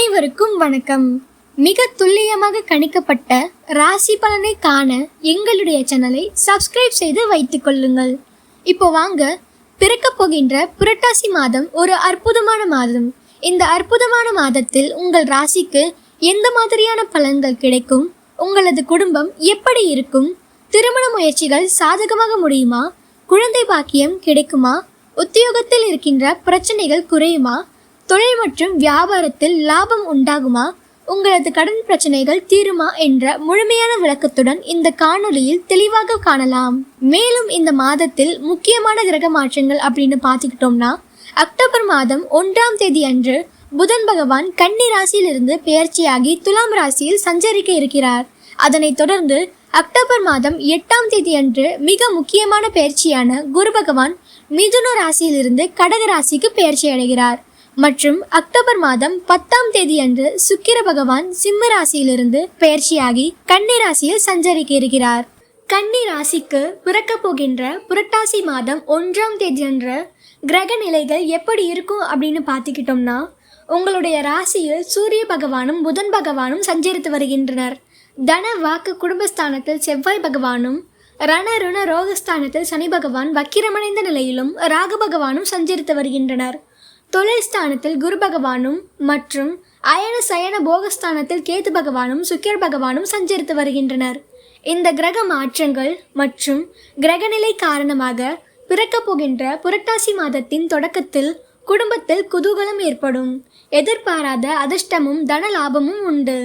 அனைவருக்கும் வணக்கம். மிக துல்லியமாக கணிக்கப்பட்ட ராசி பலனை காண எங்களுடைய சேனலை சப்ஸ்கிரைப் செய்து வைத்துக் கொள்ளுங்கள். இப்போ வாங்க, பிறக்க போகின்ற புரட்டாசி மாதம் ஒரு அற்புதமான மாதம். இந்த அற்புதமான மாதத்தில் உங்கள் ராசிக்கு எந்த மாதிரியான பலன்கள் கிடைக்கும், உங்களது குடும்பம் எப்படி இருக்கும், திருமண முயற்சிகள் சாதகமாக முடியுமா, குழந்தை பாக்கியம் கிடைக்குமா, உத்தியோகத்தில் இருக்கின்ற பிரச்சனைகள் குறையுமா, தொழில் மற்றும் வியாபாரத்தில் லாபம் உண்டாகுமா, உங்களது கடன் பிரச்சனைகள் தீருமா என்ற முழுமையான விளக்கத்துடன் இந்த காணொளியில் தெளிவாக காணலாம். மேலும் இந்த மாதத்தில் முக்கியமான கிரக மாற்றங்கள் அப்படின்னு பார்த்துக்கிட்டோம்னா, அக்டோபர் மாதம் 1ஆம் தேதி அன்று புதன் பகவான் கன்னி ராசியிலிருந்து பெயர்ச்சியாகி துலாம் ராசியில் சஞ்சரிக்க இருக்கிறார். அதனைத் தொடர்ந்து அக்டோபர் மாதம் 8ஆம் தேதி அன்று மிக முக்கியமான பெயர்ச்சியான குரு பகவான் மிதுன ராசியிலிருந்து கடக ராசிக்கு பெயர்ச்சி அடைகிறார். மற்றும் அக்டோபர் மாதம் 10ஆம் தேதி அன்று சுக்கிர பகவான் சிம்ம ராசியிலிருந்து பெயர்ச்சியாகி கன்னி ராசியில் சஞ்சரிக்க இருக்கிறார். கன்னி ராசிக்கு பிறக்க போகின்ற புரட்டாசி மாதம் 1ஆம் தேதி அன்று கிரக நிலைகள் எப்படி இருக்கும் அப்படின்னு பார்த்துக்கிட்டோம்னா, உங்களுடைய ராசியில் சூரிய பகவானும் புதன் பகவானும் சஞ்சரித்து வருகின்றனர். தன வாக்கு குடும்பஸ்தானத்தில் செவ்வாய் பகவானும், ரண ருண ரோகஸ்தானத்தில் சனி பகவான் வக்கிரமடைந்த நிலையிலும் ராகு பகவானும் சஞ்சரித்து வருகின்றனர். தொழில் ஸ்தானத்தில் குரு பகவானும் மற்றும் அயன சயன போகஸ்தானத்தில் கேது பகவானும் சுக்கிர பகவானும் சஞ்சரித்து வருகின்றனர். இந்த கிரக மாற்றங்கள் மற்றும் கிரகநிலை காரணமாக பிறக்க போகின்ற புரட்டாசி மாதத்தின் தொடக்கத்தில் குடும்பத்தில் குதூகலம் ஏற்படும். எதிர்பாராத அதிர்ஷ்டமும் தன லாபமும் உண்டு.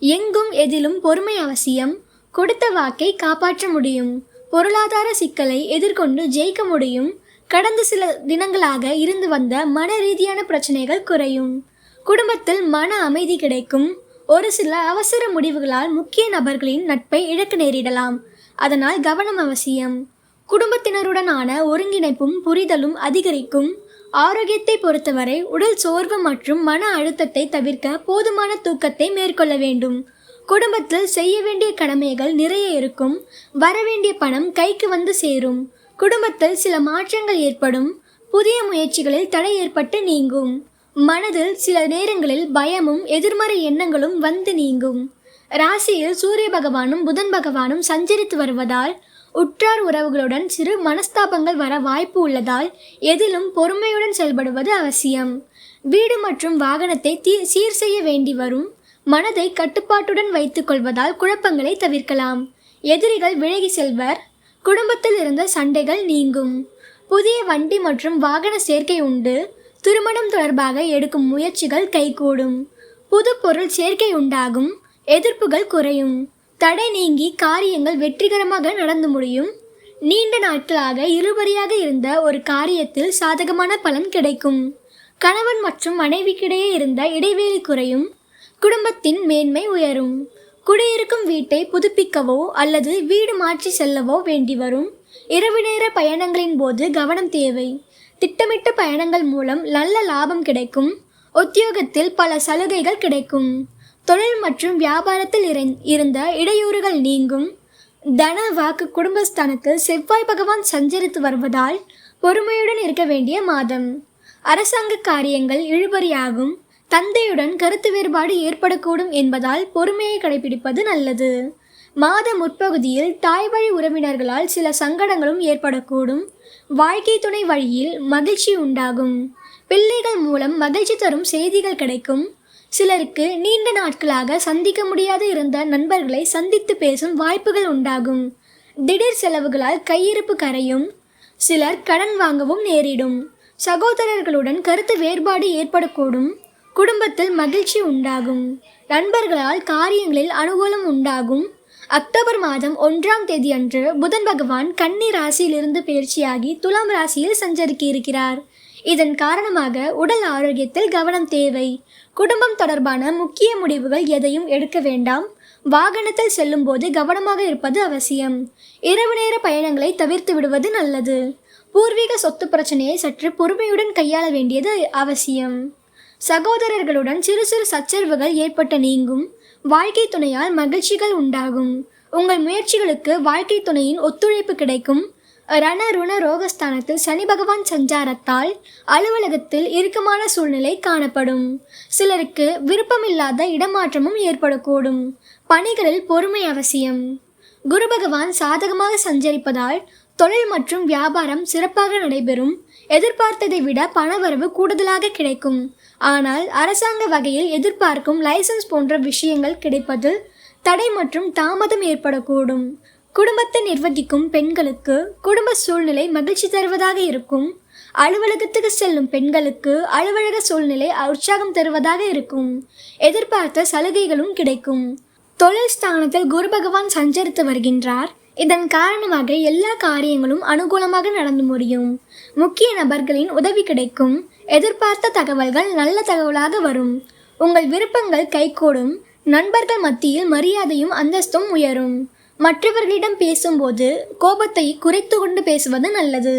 எங்கும் எதிலும் பொறுமை அவசியம். கொடுத்த வாக்கை காப்பாற்ற முடியும். பொருளாதார சிக்கலை எதிர்கொண்டு ஜெயிக்க முடியும். கடந்த சில தினங்களாக இருந்து வந்த மன ரீதியான பிரச்சனைகள் குறையும். குடும்பத்தில் மன அமைதி கிடைக்கும். ஒரு சில அவசர முடிவுகளால் முக்கிய நபர்களின் நட்பை இழக்க நேரிடலாம். அதனால் கவனம் அவசியம். குடும்பத்தினருடனான ஒருங்கிணைப்பும் புரிதலும் அதிகரிக்கும். ஆரோக்கியத்தை பொறுத்தவரை உடல் சோர்வு மற்றும் மன அழுத்தத்தை தவிர்க்க போதுமான தூக்கத்தை மேற்கொள்ள வேண்டும். குடும்பத்தில் செய்ய வேண்டிய கடமைகள் நிறைய இருக்கும். வரவேண்டிய பணம் கைக்கு வந்து சேரும். குடும்பத்தில் சில மாற்றங்கள் ஏற்படும். புதிய முயற்சிகளில் தடை ஏற்பட்டு நீங்கும். மனதில் சில நேரங்களில் பயமும் எதிர்மறை எண்ணங்களும் வந்து நீங்கும். ராசியில் சூரிய பகவானும் புதன் பகவானும் சஞ்சரித்து வருவதால் உற்றார் உறவுகளுடன் சிறு மனஸ்தாபங்கள் வர வாய்ப்பு உள்ளதால் எதிலும் பொறுமையுடன் செயல்படுவது அவசியம். வீடு மற்றும் வாகனத்தை சீர் செய்ய வேண்டி வரும். மனதை கட்டுப்பாட்டுடன் வைத்துக் கொள்வதால் குழப்பங்களை தவிர்க்கலாம். எதிரிகள் விலகி செல்வர். குடும்பத்தில் இருந்த சண்டைகள் நீங்கும். புதிய வண்டி மற்றும் வாகன சேர்க்கை உண்டு. திருமணம் தொடர்பாக எடுக்கும் முயற்சிகள் கைகூடும். புது பொருள் சேர்க்கை உண்டாகும். எதிர்ப்புகள் குறையும். தடை நீங்கி காரியங்கள் வெற்றிகரமாக நடந்து முடியும். நீண்ட நாட்களாக இழுபறியாக இருந்த ஒரு காரியத்தில் சாதகமான பலன் கிடைக்கும். கணவன் மற்றும் மனைவிக்கிடையே இருந்த இடைவெளி குறையும். குடும்பத்தின் மேன்மை உயரும். குடியிருக்கும் வீட்டை புதுப்பிக்கவோ அல்லது வீடு மாற்றி செல்லவோ வேண்டி வரும். இரவு நேர பயணங்களின் போது கவனம் தேவை. திட்டமிட்ட பயணங்கள் மூலம் நல்ல லாபம் கிடைக்கும். உத்தியோகத்தில் பல சலுகைகள் கிடைக்கும். தொழில் மற்றும் வியாபாரத்தில் இருந்த இடையூறுகள் நீங்கும். தன வாக்கு குடும்பஸ்தானத்தில் செவ்வாய் பகவான் சஞ்சரித்து வருவதால் பொறுமையுடன் இருக்க வேண்டிய மாதம். அரசாங்க காரியங்கள் இழுபறியாகும். தந்தையுடன் கருத்து வேறுபாடு ஏற்படக்கூடும் என்பதால் பொறுமையை கடைபிடிப்பது நல்லது. மாத முற்பகுதியில் தாய் வழி உறவினர்களால் சில சங்கடங்களும் ஏற்படக்கூடும். வாழ்க்கை துணை வழியில் மகிழ்ச்சி உண்டாகும். பிள்ளைகள் மூலம் மகிழ்ச்சி தரும் செய்திகள் கிடைக்கும். சிலருக்கு நீண்ட நாட்களாக சந்திக்க முடியாது இருந்த நண்பர்களை சந்தித்து பேசும் வாய்ப்புகள் உண்டாகும். திடீர் செலவுகளால் கையிருப்பு கரையும். சிலர் கடன் வாங்கவும் நேரிடும். சகோதரர்களுடன் கருத்து வேறுபாடு ஏற்படக்கூடும். குடும்பத்தில் மகிழ்ச்சி உண்டாகும். நண்பர்களால் காரியங்களில் அனுகூலம் உண்டாகும். அக்டோபர் மாதம் 1ஆம் தேதி அன்று புதன் பகவான் கன்னி ராசியிலிருந்து பெயர்ச்சியாகி துலாம் ராசியில் சஞ்சரிக்க இருக்கிறார். இதன் காரணமாக உடல் ஆரோக்கியத்தில் கவனம் தேவை. குடும்பம் தொடர்பான முக்கிய முடிவுகள் எதையும் எடுக்க வேண்டாம். வாகனத்தில் செல்லும் போது கவனமாக இருப்பது அவசியம். இரவு நேர பயணங்களை தவிர்த்து விடுவது நல்லது. பூர்வீக சொத்து பிரச்சனையை சற்று பொறுமையுடன் கையாள வேண்டியது அவசியம். சகோதரர்களுடன் சிறு சிறு சச்சரவுகள் ஏற்பட்டு நீங்கும். வாழ்க்கை துணையால் மகிழ்ச்சிகள் உண்டாகும். உங்கள் முயற்சிகளுக்கு வாழ்க்கை துணையின் ஒத்துழைப்பு கிடைக்கும். ரணருண ரோகஸ்தானத்தில் சனி பகவான் சஞ்சாரத்தால் அலுவலகத்தில் இறுக்கமான சூழ்நிலை காணப்படும். சிலருக்கு விருப்பமில்லாத இடமாற்றமும் ஏற்படக்கூடும். பணிகளில் பொறுமை அவசியம். குரு பகவான் சாதகமாக சஞ்சரிப்பதால் தொழில் மற்றும் வியாபாரம் சிறப்பாக நடைபெறும். எதிர்பார்த்ததை விட பணவரவு கூடுதலாக கிடைக்கும். ஆனால் அரசாங்க வகையில் எதிர்பார்க்கும் லைசன்ஸ் போன்ற விஷயங்கள் கிடைப்பதில் தடை மற்றும் தாமதம் ஏற்படக்கூடும். குடும்பத்தை நிர்வகிக்கும் பெண்களுக்கு குடும்ப சூழ்நிலை மகிழ்ச்சி தருவதாக இருக்கும். அலுவலகத்துக்கு செல்லும் பெண்களுக்கு அலுவலக சூழ்நிலை உற்சாகம் தருவதாக இருக்கும். எதிர்பார்த்த சலுகைகளும் கிடைக்கும். தொழில் ஸ்தானத்தில் குரு பகவான் சஞ்சரித்து வருகின்றார். இதன் காரணமாக எல்லா காரியங்களும் அனுகூலமாக நடந்து முடியும். முக்கிய நபர்களின் உதவி கிடைக்கும். எதிர்பார்த்த தகவல்கள் நல்ல தகவலாக வரும். உங்கள் விருப்பங்கள் கைகூடும். நண்பர்கள் மத்தியில் மரியாதையும் அந்தஸ்தும் உயரும். மற்றவர்களிடம் பேசும்போது கோபத்தை குறைத்து கொண்டு பேசுவது நல்லது.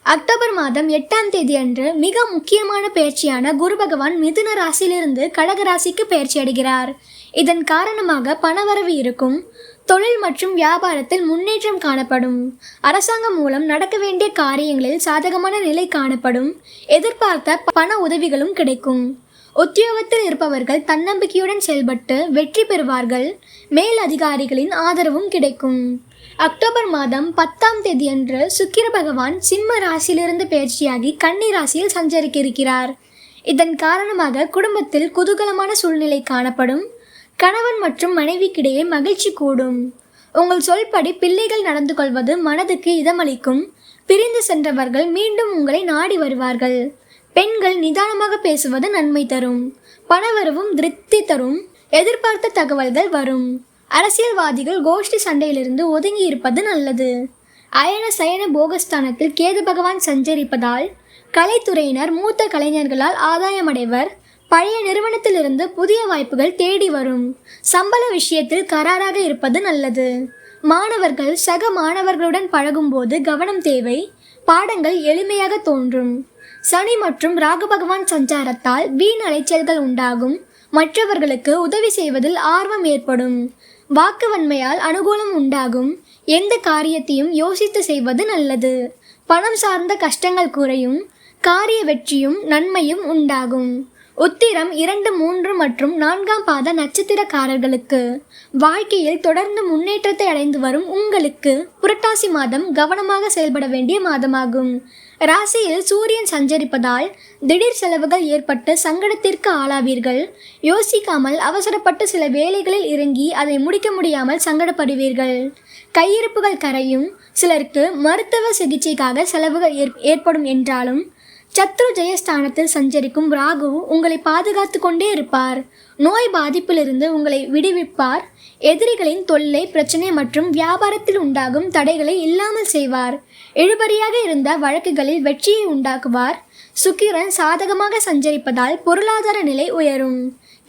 அக்டோபர் மாதம் 8ஆம் தேதி அன்று மிக முக்கியமான பயிற்சியான குரு பகவான் மிதுன ராசியிலிருந்து கடக ராசிக்கு பயிற்சி அடைகிறார். இதன் காரணமாக பணவரவு இருக்கும். தொழில் மற்றும் வியாபாரத்தில் முன்னேற்றம் காணப்படும். அரசாங்கம் மூலம் நடக்க வேண்டிய காரியங்களில் சாதகமான நிலை காணப்படும். எதிர்பார்த்த பண உதவிகளும் கிடைக்கும். உத்தியோகத்தில் இருப்பவர்கள் தன்னம்பிக்கையுடன் செயல்பட்டு வெற்றி பெறுவார்கள். மேல் அதிகாரிகளின் ஆதரவும் கிடைக்கும். அக்டோபர் மாதம் 10ஆம் தேதி அன்று சுக்கிர பகவான் சிம்ம ராசியிலிருந்து பயிற்சியாகி கன்னி ராசியில் சஞ்சரிக்க இருக்கிறார். இதன் காரணமாக குடும்பத்தில் குதூகலமான சூழ்நிலை காணப்படும். கணவன் மற்றும் மனைவிக்கிடையே மகிழ்ச்சி கூடும். உங்கள் சொல்படி பிள்ளைகள் நடந்து கொள்வது மனதுக்கு இதமளிக்கும். பிரிந்து சென்றவர்கள் மீண்டும் உங்களை நாடி வருவார்கள். பெண்கள் நிதானமாக பேசுவது நன்மை தரும். பணவரவும் திருப்தி தரும். எதிர்பார்த்த தகவல்கள் வரும். அரசியல்வாதிகள் கோஷ்டி சண்டையிலிருந்து ஒதுங்கி இருப்பது நல்லது. அயன சயன போகஸ்தானத்தில் கேது பகவான் சஞ்சரிப்பதால் கலைத்துறையினர் மூத்த கலைஞர்களால் ஆதாயமடைவர். பழைய நிறுவனத்திலிருந்து புதிய வாய்ப்புகள் தேடி வரும். சம்பள விஷயத்தில் கராராக இருப்பது நல்லது. மாணவர்கள் சக மாணவர்களுடன் பழகும்போது கவனம் தேவை. பாடங்கள் எளிமையாக தோன்றும். சனி மற்றும் ராகு பகவான் சஞ்சாரத்தால் வீண் அலைச்சல்கள் உண்டாகும். மற்றவர்களுக்கு உதவி செய்வதில் ஆர்வம் ஏற்படும். வாக்குவன்மையால் அனுகூலம் உண்டாகும். எந்த காரியத்தையும் யோசித்து செய்வது நல்லது. பணம் சார்ந்த கஷ்டங்கள் குறையும். காரிய வெற்றியும் நன்மையும் உண்டாகும். உத்திரம் 2, 3 மற்றும் 4ஆம் பாத நட்சத்திரக்காரர்களுக்கு வாழ்க்கையில் தொடர்ந்து முன்னேற்றத்தை அடைந்து வரும் உங்களுக்கு புரட்டாசி மாதம் கவனமாக செயல்பட வேண்டிய மாதமாகும். ராசியில் சூரியன் சஞ்சரிப்பதால் திடீர் செலவுகள் ஏற்பட்டு சங்கடத்திற்கு ஆளாவீர்கள். யோசிக்காமல் அவசரப்பட்டு சில வேலைகளில் இறங்கி அதை முடிக்க முடியாமல் சங்கடப்படுவீர்கள். கையிருப்புகள் கரையும். சிலருக்கு மருத்துவ சிகிச்சைக்காக செலவுகள் ஏற்படும் என்றாலும் சத்ரு ஜெயஸ்தானத்தில் சஞ்சரிக்கும் ராகு உங்களை பாதுகாத்து கொண்டே இருப்பார். நோய் பாதிப்பிலிருந்து உங்களை விடுவிப்பார். எதிரிகளின் தொல்லை பிரச்சனை மற்றும் வியாபாரத்தில் உண்டாகும் தடைகளை இல்லாமல் செய்வார். இழுபறியாக இருந்த வழக்குகளில் வெற்றியை உண்டாக்குவார். சுக்கிரன் சாதகமாக சஞ்சரிப்பதால் பொருளாதார நிலை உயரும்.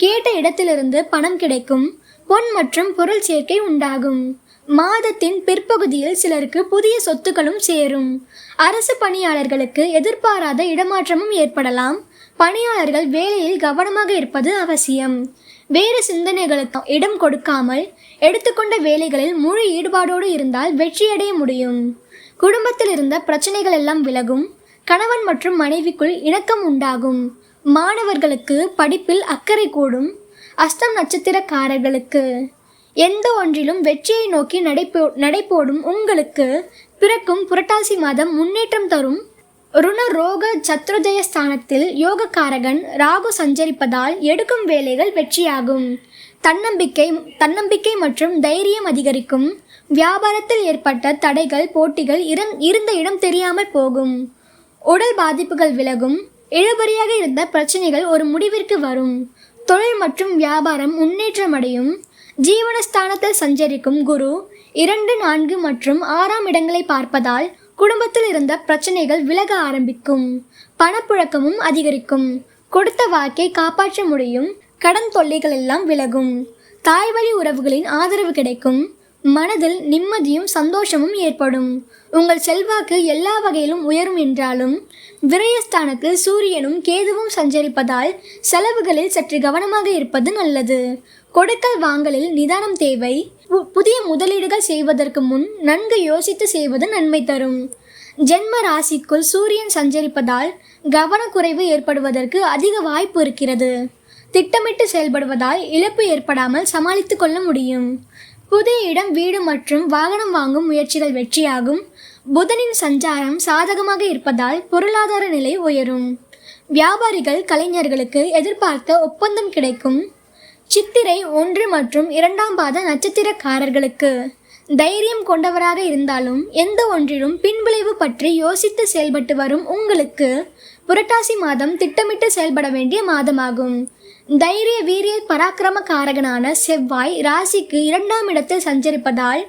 கேட்ட இடத்திலிருந்து பணம் கிடைக்கும். பொன் மற்றும் பொருள் சேர்க்கை உண்டாகும். மாதத்தின் பிற்பகுதியில் சிலருக்கு புதிய சொத்துக்களும் சேரும். அரசு பணியாளர்களுக்கு எதிர்பாராத இடமாற்றமும் ஏற்படலாம். பணியாளர்கள் வேலையில் கவனமாக இருப்பது அவசியம். வேறு சிந்தனைகளுக்கு இடம் கொடுக்காமல் எடுத்துக்கொண்ட வேலைகளில் முழு ஈடுபாடோடு இருந்தால் வெற்றியடைய முடியும். குடும்பத்தில் இருந்த பிரச்சனைகள் எல்லாம் விலகும். கணவன் மற்றும் மனைவிக்குள் இணக்கம் உண்டாகும். மாணவர்களுக்கு படிப்பில் அக்கறை கூடும். அஸ்தம் நட்சத்திரக்காரர்களுக்கு எந்த ஒன்றிலும் வெற்றியை நோக்கி நடைபோடும் உங்களுக்கு பிறக்கும் புரட்டாசி மாதம் முன்னேற்றம் தரும். ருண ரோக சத்ருஜய ஸ்தானத்தில் யோகக்காரகன் ராகு சஞ்சரிப்பதால் எடுக்கும் வேலைகள் வெற்றியாகும். தன்னம்பிக்கை மற்றும் தைரியம் அதிகரிக்கும். வியாபாரத்தில் ஏற்பட்ட தடைகள் போட்டிகள் இருந்த இடம் தெரியாமல் போகும். உடல் பாதிப்புகள் விலகும். இழுபறியாக இருந்த பிரச்சனைகள் ஒரு முடிவிற்கு வரும். தொழில் மற்றும் வியாபாரம் முன்னேற்றமடையும். ஜீவனஸ்தானத்தில் சஞ்சரிக்கும் குரு 2, 4 மற்றும் 6ஆம் இடங்களை பார்ப்பதால் குடும்பத்தில் இருந்த பிரச்சனைகள் விலக ஆரம்பிக்கும். பணப்புழக்கமும் அதிகரிக்கும். கொடுத்த வாக்கை காப்பாற்ற முடியும். கடன் தொல்லைகள் எல்லாம் விலகும். தாய்வழி உறவுகளின் ஆதரவு கிடைக்கும். மனதில் நிம்மதியும் சந்தோஷமும் ஏற்படும். உங்கள் செல்வாக்கு எல்லா வகையிலும் உயரும் என்றாலும் விரயஸ்தானத்தில் சூரியனும் கேதுவும் சஞ்சரிப்பதால் செலவுகளில் சற்று கவனமாக இருப்பது நல்லது. கொடுக்கல் வாங்கலில் நிதானம் தேவை. புதிய முதலீடுகள் செய்வதற்கு முன் நன்கு யோசித்து செய்வது நன்மை தரும். ஜென்ம ராசிக்குள் சூரியன் சஞ்சரிப்பதால் கவனக்குறைவு ஏற்படுவதற்கு அதிக வாய்ப்பு இருக்கிறது. திட்டமிட்டு செயல்படுவதால் இழப்பு ஏற்படாமல் சமாளித்து கொள்ள முடியும். புதிய இடம், வீடு மற்றும் வாகனம் வாங்கும் முயற்சிகள் வெற்றியாகும். புதனின் சஞ்சாரம் சாதகமாக இருப்பதால் பொருளாதார நிலை உயரும். வியாபாரிகள், கலைஞர்களுக்கு எதிர்பார்த்த ஒப்பந்தம் கிடைக்கும். சித்திரை 1 மற்றும் 2ஆம் பாத நட்சத்திரக்காரர்களுக்கு தைரியம் கொண்டவராக இருந்தாலும் எந்த ஒன்றிலும் பின்விளைவு பற்றி யோசித்து செயல்பட்டு வரும் உங்களுக்கு புரட்டாசி மாதம் திட்டமிட்டு செயல்பட வேண்டிய மாதமாகும். தைரிய, வீரிய, பராக்கிரம காரகனான செவ்வாய் ராசிக்கு 2ஆம் இடத்தில் சஞ்சரிப்பதால்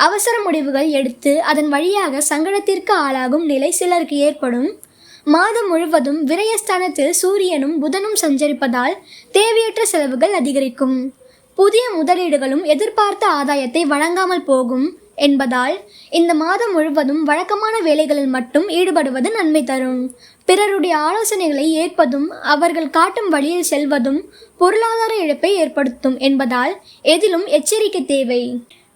அவசர முடிவுகள் எடுத்து அதன் வழியாக சங்கடத்திற்கு ஆளாகும் நிலை சிலருக்கு ஏற்படும். மாதம் முழுவதும் விரயஸ்தானத்தில் சூரியனும் புதனும் சஞ்சரிப்பதால் தேவையற்ற செலவுகள் அதிகரிக்கும். புதிய முதலீடுகளும் எதிர்பார்த்த ஆதாயத்தை வழங்காமல் போகும் என்பதால் இந்த மாதம் முழுவதும் வழக்கமான வேலைகளில் மட்டும் ஈடுபடுவது நன்மை தரும். பிறருடைய ஆலோசனைகளை ஏற்பதும் அவர்கள் காட்டும் வழியில் செல்வதும் பொருளாதார இழப்பை ஏற்படுத்தும் என்பதால் எதிலும் எச்சரிக்கை தேவை.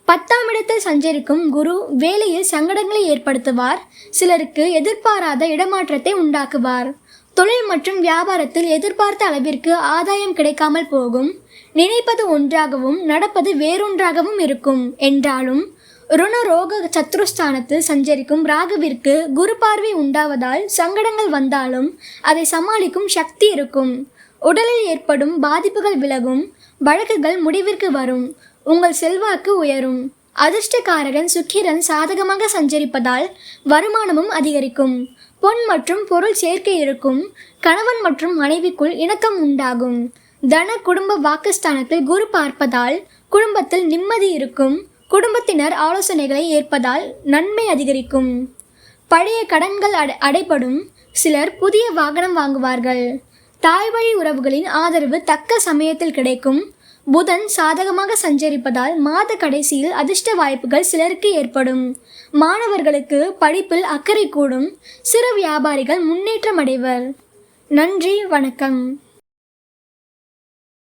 10ஆம் இடத்தில் சஞ்சரிக்கும் குரு வேலையில் சங்கடங்களை ஏற்படுத்துவார். சிலருக்கு எதிர்பாராத இடமாற்றத்தை உண்டாக்குவார். தொழில் மற்றும் வியாபாரத்தில் எதிர்பார்த்த அளவிற்கு ஆதாயம் கிடைக்காமல் போகும். நினைப்பது ஒன்றாகவும் நடப்பது வேறொன்றாகவும் இருக்கும் என்றாலும் ருணரோக சத்ருஸ்தானத்தில் சஞ்சரிக்கும் ராகுவிற்கு குரு பார்வை உண்டாவதால் சங்கடங்கள் வந்தாலும் அதை சமாளிக்கும் சக்தி இருக்கும். உடலில் ஏற்படும் பாதிப்புகள் விலகும். வழக்குகள் முடிவிற்கு வரும். உங்கள் செல்வாக்கு உயரும். அதிர்ஷ்டக்காரகன் சுக்கிரன் சாதகமாக சஞ்சரிப்பதால் வருமானமும் அதிகரிக்கும். பொன் மற்றும் பொருள் சேர்க்கை இருக்கும். கணவன் மற்றும் மனைவிக்குள் இணக்கம் உண்டாகும். தன, குடும்ப, வாக்குஸ்தானத்தில் குரு பார்ப்பதால் குடும்பத்தில் நிம்மதி இருக்கும். குடும்பத்தினர் ஆலோசனைகளை ஏற்பதால் நன்மை அதிகரிக்கும். பழைய கடன்கள் அடைபடும். சிலர் புதிய வாகனம் வாங்குவார்கள். தாய்வழி உறவுகளின் ஆதரவு தக்க சமயத்தில் கிடைக்கும். புதன் சாதகமாக சஞ்சரிப்பதால் மாத கடைசியில் அதிர்ஷ்ட வாய்ப்புகள் சிலருக்கு ஏற்படும். மாணவர்களுக்கு படிப்பில் அக்கறை கூடும். சிறு வியாபாரிகள் முன்னேற்றம் அடைவர். நன்றி, வணக்கம்.